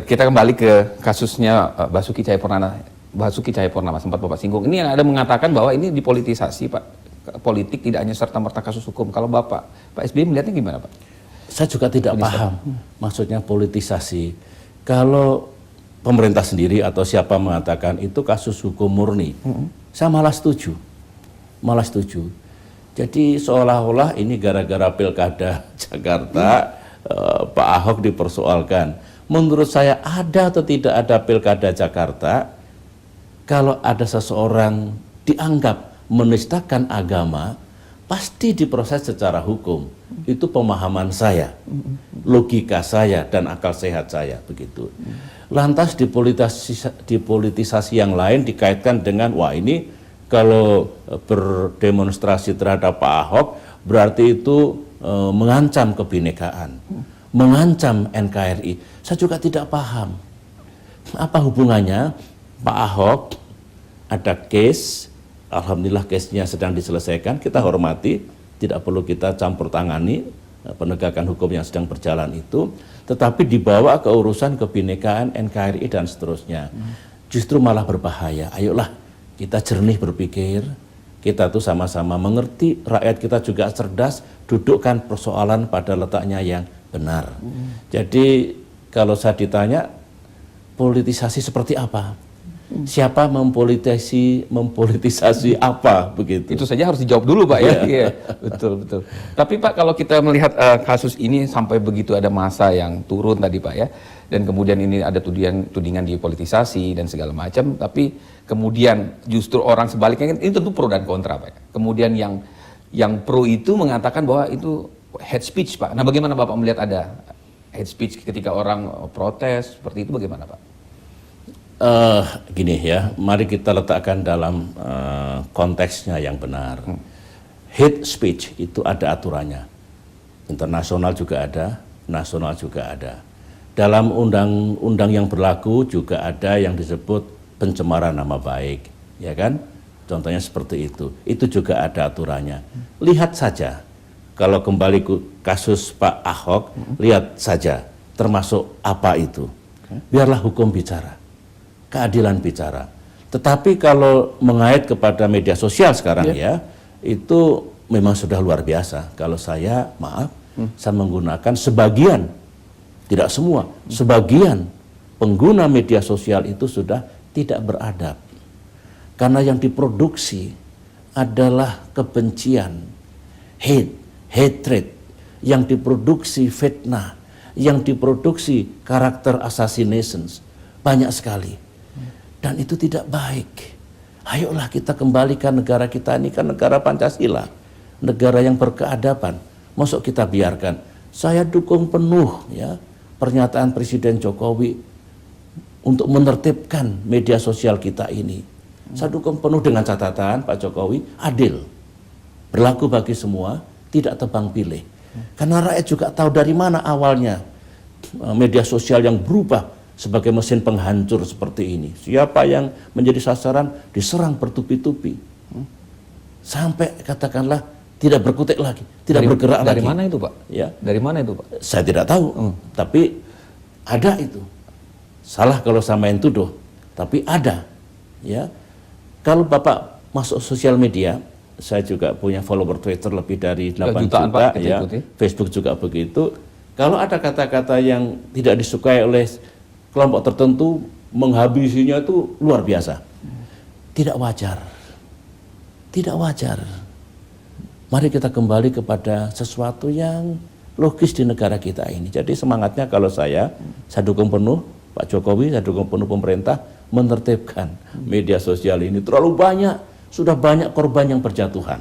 kita kembali ke kasusnya Basuki Cahayapurnama sempat Bapak singgung. Ini yang ada mengatakan bahwa ini dipolitisasi, Pak. Politik tidak hanya serta-merta kasus hukum. Kalau Pak SBY melihatnya gimana, Pak? Saya juga tidak paham maksudnya politisasi. Kalau pemerintah sendiri atau siapa mengatakan itu kasus hukum murni, saya malah setuju. Jadi seolah-olah ini gara-gara pilkada Jakarta Pak Ahok dipersoalkan. Menurut saya ada atau tidak ada pilkada Jakarta, kalau ada seseorang dianggap menistakan agama, pasti diproses secara hukum. Itu pemahaman saya, logika saya, dan akal sehat saya, begitu. Lantas dipolitisasi yang lain dikaitkan dengan, wah ini kalau berdemonstrasi terhadap Pak Ahok, berarti itu mengancam kebinekaan, mengancam NKRI. Saya juga tidak paham. Apa hubungannya Pak Ahok, ada case, alhamdulillah case-nya sedang diselesaikan, kita hormati, tidak perlu kita campur tangani penegakan hukum yang sedang berjalan itu, tetapi dibawa ke urusan kebinekaan NKRI dan seterusnya. Justru malah berbahaya. Ayolah kita jernih berpikir, kita tuh sama-sama mengerti, rakyat kita juga cerdas, dudukkan persoalan pada letaknya yang benar. Jadi kalau saya ditanya, politisasi seperti apa? Siapa mempolitisasi apa, begitu? Itu saja harus dijawab dulu, Pak, ya. Iya, betul. Tapi Pak, kalau kita melihat kasus ini sampai begitu ada masa yang turun tadi, Pak, ya, dan kemudian ini ada tudingan dipolitisasi dan segala macam, tapi kemudian justru orang sebaliknya, ini tentu pro dan kontra, Pak. Kemudian yang pro itu mengatakan bahwa itu hate speech, Pak. Nah, bagaimana Bapak melihat ada hate speech ketika orang protes seperti itu, bagaimana, Pak? Gini ya, mari kita letakkan dalam konteksnya yang benar. Hate speech itu ada aturannya, internasional juga ada, nasional juga ada. Dalam undang-undang yang berlaku juga ada yang disebut pencemaran nama baik, ya kan? Contohnya seperti itu juga ada aturannya. Lihat saja, kalau kembali ke kasus Pak Ahok, lihat saja termasuk apa itu. Biarlah hukum bicara, keadilan bicara. Tetapi kalau mengait kepada media sosial sekarang ya, itu memang sudah luar biasa. Kalau saya, maaf, saya menggunakan sebagian, tidak semua, sebagian pengguna media sosial itu sudah tidak beradab. Karena yang diproduksi adalah kebencian, hatred, yang diproduksi fitnah, yang diproduksi karakter assassinations, banyak sekali. Dan itu tidak baik. Ayolah kita kembalikan negara kita ini kan negara Pancasila, negara yang berkeadaban. Masuk kita biarkan. Saya dukung penuh ya pernyataan Presiden Jokowi untuk menertibkan media sosial kita ini. Saya dukung penuh dengan catatan Pak Jokowi adil, berlaku bagi semua, tidak tebang pilih. Karena rakyat juga tahu dari mana awalnya media sosial yang berubah sebagai mesin penghancur seperti ini. Siapa yang menjadi sasaran diserang bertubi-tubi. Sampai katakanlah tidak berkutik lagi, tidak bergerak lagi. Dari mana itu, Pak? Ya. Dari mana itu, Pak? Saya tidak tahu, tapi ada itu. Salah kalau saya main tuduh, tapi ada. Ya. Kalau Bapak masuk sosial media, saya juga punya follower Twitter lebih dari 8 juta, Pak, ya. Facebook juga begitu. Kalau ada kata-kata yang tidak disukai oleh kelompok tertentu, menghabisinya itu luar biasa. Tidak wajar. Tidak wajar. Mari kita kembali kepada sesuatu yang logis di negara kita ini. Jadi semangatnya kalau saya dukung penuh Pak Jokowi, saya dukung penuh pemerintah menertibkan media sosial ini. Terlalu banyak, sudah banyak korban yang berjatuhan.